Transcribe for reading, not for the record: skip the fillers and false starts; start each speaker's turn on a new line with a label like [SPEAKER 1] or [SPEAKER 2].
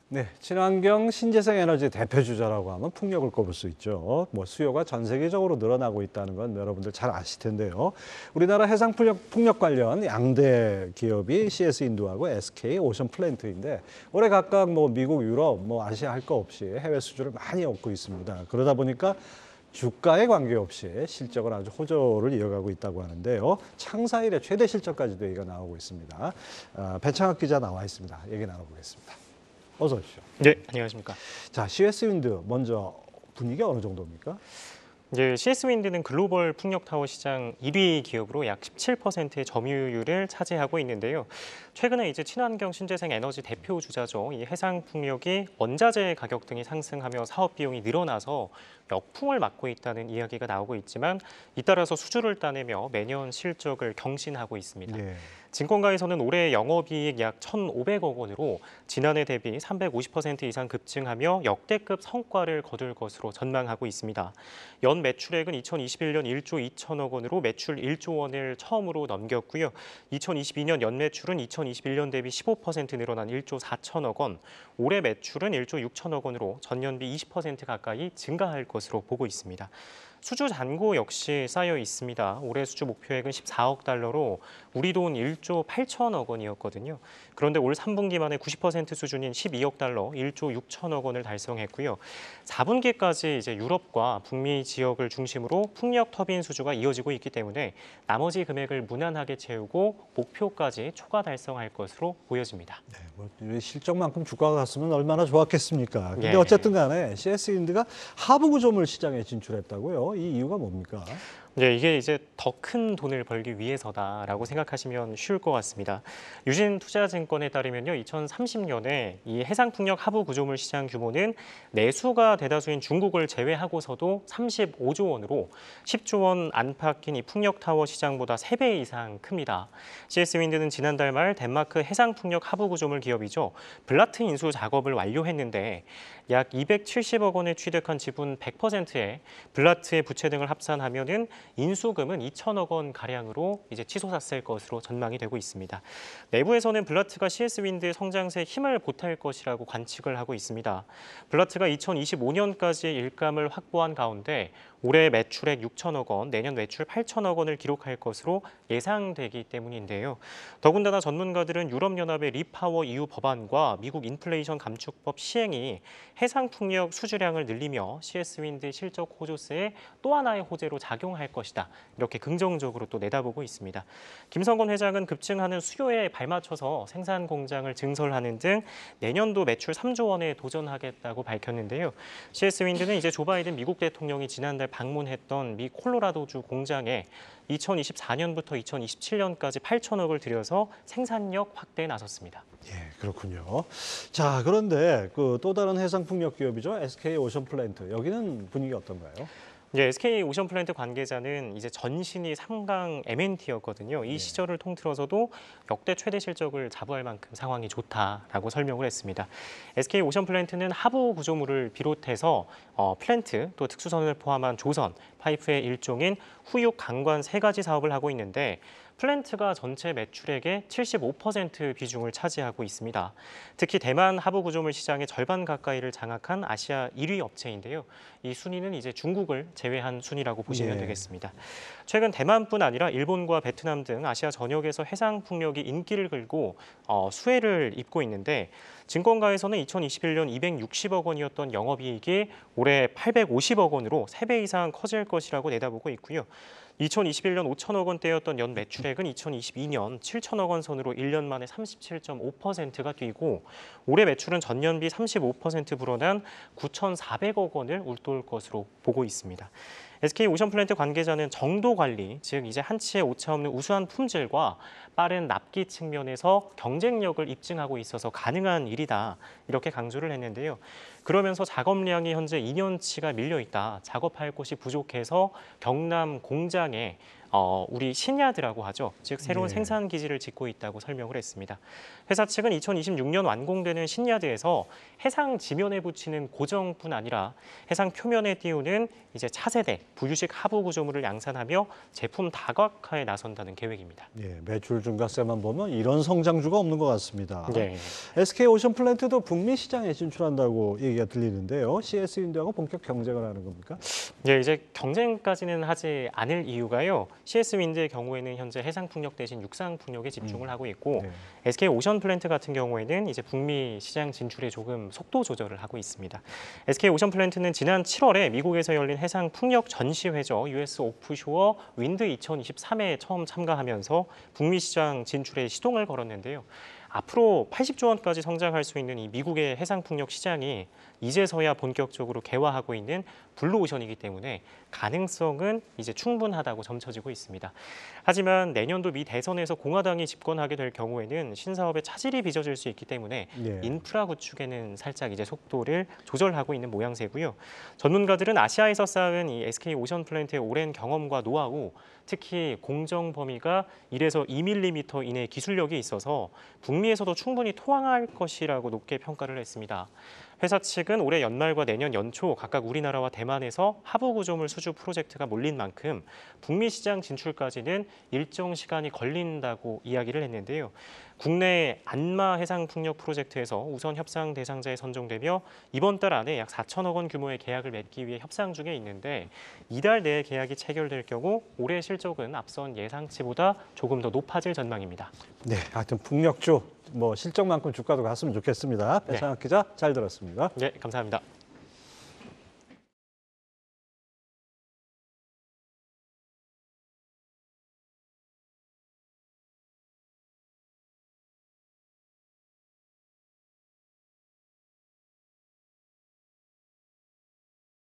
[SPEAKER 1] 네, 친환경 신재생 에너지 대표 주자라고 하면 풍력을 꼽을 수 있죠. 수요가 전 세계적으로 늘어나고 있다는 건 여러분들 잘 아실 텐데요. 우리나라 해상 풍력 관련 양대 기업이 CS 인도하고 SK 오션 플랜트인데 올해 각각 미국, 유럽, 아시아 할 거 없이 해외 수주를 많이 얻고 있습니다. 그러다 보니까 주가에 관계없이 실적을 아주 호조를 이어가고 있다고 하는데요. 창사 이래 최대 실적까지도 얘기가 나오고 있습니다. 배창학 기자 나와 있습니다. 얘기 나눠보겠습니다. 어서 오십시오.
[SPEAKER 2] 네, 안녕하십니까.
[SPEAKER 1] 자, CS 윈드 먼저 분위기 어느 정도입니까?
[SPEAKER 2] 이제 CS 윈드는 글로벌 풍력 타워 시장 1위 기업으로 약 17%의 점유율을 차지하고 있는데요. 최근에 이제 친환경 신재생 에너지 대표 주자죠. 이 해상 풍력이 원자재 가격 등이 상승하며 사업 비용이 늘어나서 역풍을 맞고 있다는 이야기가 나오고 있지만 잇따라서 수주를 따내며 매년 실적을 경신하고 있습니다.
[SPEAKER 1] 예.
[SPEAKER 2] 증권가에서는 올해 영업이익 약 1,500억 원으로 지난해 대비 350% 이상 급증하며 역대급 성과를 거둘 것으로 전망하고 있습니다. 연 매출액은 2021년 1조 2천억 원으로 매출 1조 원을 처음으로 넘겼고요. 2022년 연 매출은 2021년 대비 15% 늘어난 1조 4천억 원, 올해 매출은 1조 6천억 원으로 전년비 20% 가까이 증가할 것으로 보고 있습니다. 수주 잔고 역시 쌓여 있습니다. 올해 수주 목표액은 14억 달러로 우리 돈 1조 8천억 원이었거든요. 그런데 올 3분기 만에 90% 수준인 12억 달러, 1조 6천억 원을 달성했고요. 4분기까지 이제 유럽과 북미 지역을 중심으로 풍력 터빈 수주가 이어지고 있기 때문에 나머지 금액을 무난하게 채우고 목표까지 초과 달성할 것으로 보여집니다.
[SPEAKER 1] 네, 실적만큼 주가가 갔으면 얼마나 좋았겠습니까? 근데
[SPEAKER 2] 예.
[SPEAKER 1] 어쨌든 간에 CS 윈드가 하부 구조물 시장에 진출했다고요? 이 이유가 뭡니까?
[SPEAKER 2] 네, 이게 이제 더 큰 돈을 벌기 위해서다라고 생각하시면 쉬울 것 같습니다. 유진투자증권에 따르면요, 2030년에 이 해상풍력 하부 구조물 시장 규모는 내수가 대다수인 중국을 제외하고서도 35조 원으로 10조 원 안팎인 이 풍력타워 시장보다 3배 이상 큽니다. CS 윈드는 지난달 말 덴마크 해상풍력 하부 구조물 기업이죠. 블라트 인수 작업을 완료했는데 약 270억 원을 취득한 지분 100%에 블라트의 부채 등을 합산하면은 인수금은 2천억 원 가량으로 이제 치솟았을 것으로 전망이 되고 있습니다. 내부에서는 블라트가 CS 윈드의 성장세에 힘을 보탤 것이라고 관측을 하고 있습니다. 블라트가 2025년까지 일감을 확보한 가운데 올해 매출액 6천억 원, 내년 매출 8천억 원을 기록할 것으로 예상되기 때문인데요. 더군다나 전문가들은 유럽연합의 리파워 EU 법안과 미국 인플레이션 감축법 시행이 해상풍력 수주량을 늘리며 CS 윈드 실적 호조세에 또 하나의 호재로 작용할 것이다. 이렇게 긍정적으로 또 내다보고 있습니다. 김성건 회장은 급증하는 수요에 발맞춰서 생산 공장을 증설하는 등 내년도 매출 3조 원에 도전하겠다고 밝혔는데요. CS 윈드는 이제 조 바이든 미국 대통령이 지난달 방문했던 미 콜로라도주 공장에 2024년부터 2027년까지 8천억을 들여서 생산력 확대에 나섰습니다.
[SPEAKER 1] 예, 그렇군요. 자, 그런데 또 다른 해상풍력 기업이죠. SK 오션 플랜트. 여기는 분위기가 어떤가요?
[SPEAKER 2] 네, SK 오션 플랜트 관계자는 이제 전신이 3강 MNT였거든요. 이 시절을 통틀어서도 역대 최대 실적을 자부할 만큼 상황이 좋다라고 설명을 했습니다. SK 오션 플랜트는 하부 구조물을 비롯해서 플랜트, 또 특수선을 포함한 조선, 파이프의 일종인 후육 강관 3가지 사업을 하고 있는데 플랜트가 전체 매출액의 75% 비중을 차지하고 있습니다. 특히 대만 하부 구조물 시장의 절반 가까이를 장악한 아시아 1위 업체인데요. 이 순위는 이제 중국을 제외한 순위라고 보시면 되겠습니다. 최근 대만뿐 아니라 일본과 베트남 등 아시아 전역에서 해상 풍력이 인기를 끌고 수혜를 입고 있는데 증권가에서는 2021년 260억 원이었던 영업이익이 올해 850억 원으로 3배 이상 커질 것이라고 내다보고 있고요. 2021년 5천억 원대였던 연 매출액은 2022년 7천억 원 선으로 1년 만에 37.5%가 뛰고 올해 매출은 전년비 35% 불어난 9,400억 원을 웃돌 것으로 보고 있습니다. SK 오션플랜트 관계자는 정도 관리, 즉 이제 한치의 오차 없는 우수한 품질과 빠른 납기 측면에서 경쟁력을 입증하고 있어서 가능한 일이다. 이렇게 강조를 했는데요. 그러면서 작업량이 현재 2년치가 밀려 있다. 작업할 곳이 부족해서 경남 공장에 우리 신야드라고 하죠. 즉 새로운
[SPEAKER 1] 예.
[SPEAKER 2] 생산 기지를 짓고 있다고 설명을 했습니다. 회사 측은 2026년 완공되는 신야드에서 해상 지면에 붙이는 고정뿐 아니라 해상 표면에 띄우는 이제 차세대 부유식 하부 구조물을 양산하며 제품 다각화에 나선다는 계획입니다.
[SPEAKER 1] 예, 매출 증가세만 보면 이런 성장주가 없는 것 같습니다.
[SPEAKER 2] 네.
[SPEAKER 1] SK 오션플랜트도 북미 시장에 진출한다고 얘기가 들리는데요. CS윈드하고 본격 경쟁을 하는 겁니까?
[SPEAKER 2] 예, 이제 경쟁까지는 하지 않을 이유가요. CS 윈드의 경우에는 현재 해상 풍력 대신 육상 풍력에 집중을 하고 있고
[SPEAKER 1] 네.
[SPEAKER 2] SK 오션플랜트 같은 경우에는 이제 북미 시장 진출에 조금 속도 조절을 하고 있습니다. SK 오션플랜트는 지난 7월에 미국에서 열린 해상 풍력 전시회죠. US 오프쇼어 윈드 2023에 처음 참가하면서 북미 시장 진출에 시동을 걸었는데요. 앞으로 80조 원까지 성장할 수 있는 이 미국의 해상 풍력 시장이 이제서야 본격적으로 개화하고 있는 블루오션이기 때문에 가능성은 이제 충분하다고 점쳐지고 있습니다. 하지만 내년도 미 대선에서 공화당이 집권하게 될 경우에는 신사업에 차질이 빚어질 수 있기 때문에
[SPEAKER 1] 예.
[SPEAKER 2] 인프라 구축에는 살짝 이제 속도를 조절하고 있는 모양새고요. 전문가들은 아시아에서 쌓은 이 SK 오션플랜트의 오랜 경험과 노하우, 특히 공정 범위가 1에서 2mm 이내 기술력이 있어서 북미에서도 충분히 통항할 것이라고 높게 평가를 했습니다. 회사 측은 올해 연말과 내년 연초 각각 우리나라와 대만에서 하부 구조물 수주 프로젝트가 몰린 만큼 북미 시장 진출까지는 일정 시간이 걸린다고 이야기를 했는데요. 국내 안마 해상 풍력 프로젝트에서 우선 협상 대상자에 선정되며 이번 달 안에 약 4천억 원 규모의 계약을 맺기 위해 협상 중에 있는데 이달 내에 계약이 체결될 경우 올해 실적은 앞선 예상치보다 조금 더 높아질 전망입니다.
[SPEAKER 1] 네, 하여튼 풍력주 실적만큼 주가도 갔으면 좋겠습니다. 배상학 기자 잘 들었습니다.
[SPEAKER 2] 네, 감사합니다.